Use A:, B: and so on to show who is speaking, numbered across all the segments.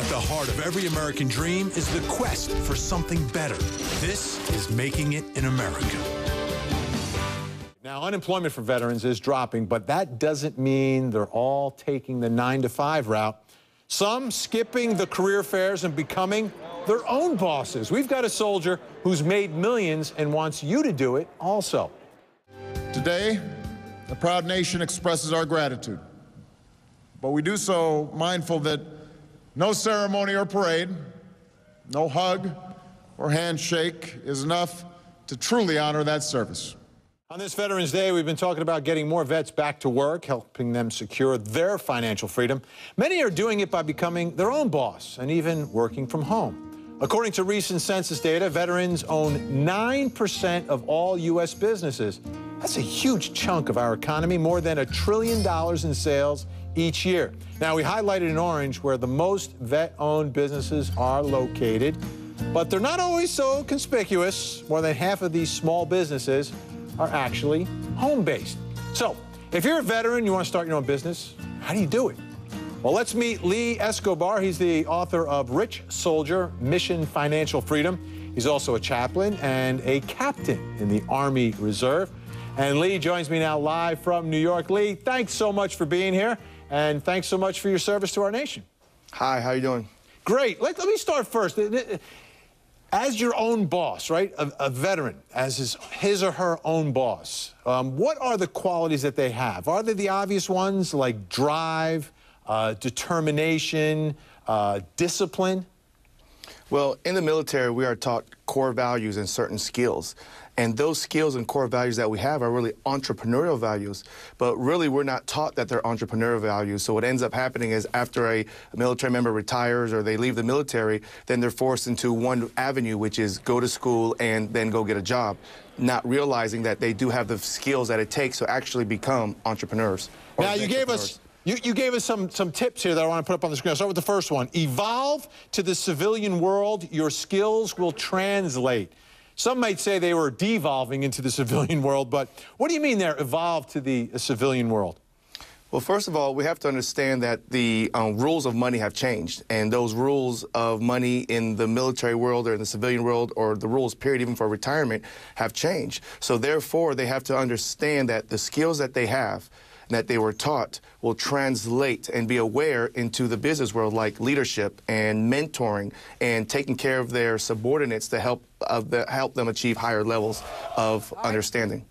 A: At the heart of every American dream is the quest for something better. This is Making It in America.
B: Now, unemployment for veterans is dropping, but that doesn't mean they're all taking the 9-to-5 route. Some skipping the career fairs and becoming their own bosses. We've got a soldier who's made millions and wants you to do it also.
C: Today, the proud nation expresses our gratitude, but we do so mindful that no ceremony or parade, no hug or handshake is enough to truly honor that service.
B: On this Veterans Day, we've been talking about getting more vets back to work, helping them secure their financial freedom. Many are doing it by becoming their own boss and even working from home. According to recent census data, veterans own 9% of all U.S. businesses. That's a huge chunk of our economy, more than $1 trillion in sales each year. Now, we highlighted in orange where the most vet-owned businesses are located, but they're not always so conspicuous. More than half of these small businesses are actually home-based. So, if you're a veteran, you want to start your own business, how do you do it? Well, let's meet Lee Escobar. He's the author of Rich Soldier, Mission Financial Freedom. He's also a chaplain and a captain in the Army Reserve. And Lee joins me now live from New York. Lee, thanks so much for being here, and thanks so much for your service to our nation.
D: Hi, how you doing?
B: Great. Let me start first. As your own boss, right, a veteran, as his or her own boss, what are the qualities that they have? Are they the obvious ones like drive, determination, discipline?
D: Well, in the military, we are taught core values and certain skills. And those skills and core values that we have are really entrepreneurial values. But really, we're not taught that they're entrepreneurial values. So what ends up happening is after a military member retires or they leave the military, then they're forced into one avenue, which is go to school and then go get a job, not realizing that they do have the skills that it takes to actually become entrepreneurs.
B: Now, you gave us some tips here that I want to put up on the screen. I'll start with the first one. Evolve to the civilian world. Your skills will translate. Some might say they were devolving into the civilian world, but what do you mean there, evolve to the civilian world?
D: Well, first of all, we have to understand that the rules of money have changed, and those rules of money in the military world or in the civilian world, or the rules, period, even for retirement, have changed. So therefore, they have to understand that the skills that they have that they were taught will translate and be aware into the business world, like leadership and mentoring and taking care of their subordinates to help them achieve higher levels of understanding.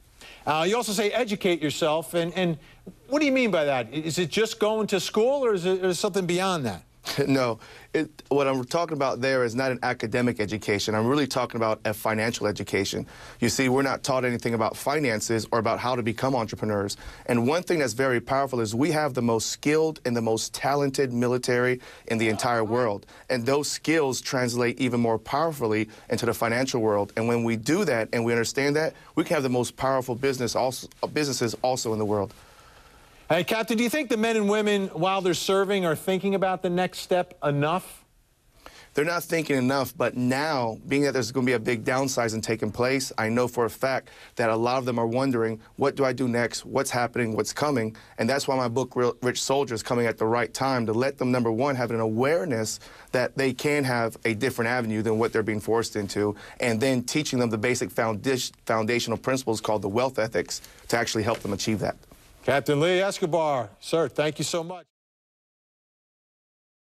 B: You also say educate yourself, and what do you mean by that? Is it just going to school, or is it something beyond that?
D: No, what I'm talking about there is not an academic education. I'm really talking about a financial education. You see, we're not taught anything about finances or about how to become entrepreneurs. And one thing that's very powerful is we have the most skilled and the most talented military in the entire world. And those skills translate even more powerfully into the financial world. And when we do that and we understand that, we can have the most powerful businesses also in the world.
B: Hey, Captain, do you think the men and women, while they're serving, are thinking about the next step enough?
D: They're not thinking enough, but now, being that there's going to be a big downsizing taking place, I know for a fact that a lot of them are wondering, what do I do next? What's happening? What's coming? And that's why my book, Rich Soldier, is coming at the right time to let them, number one, have an awareness that they can have a different avenue than what they're being forced into, and then teaching them the basic foundational principles called the wealth ethics to actually help them achieve that.
B: Captain Lee Escobar, sir, thank you so much.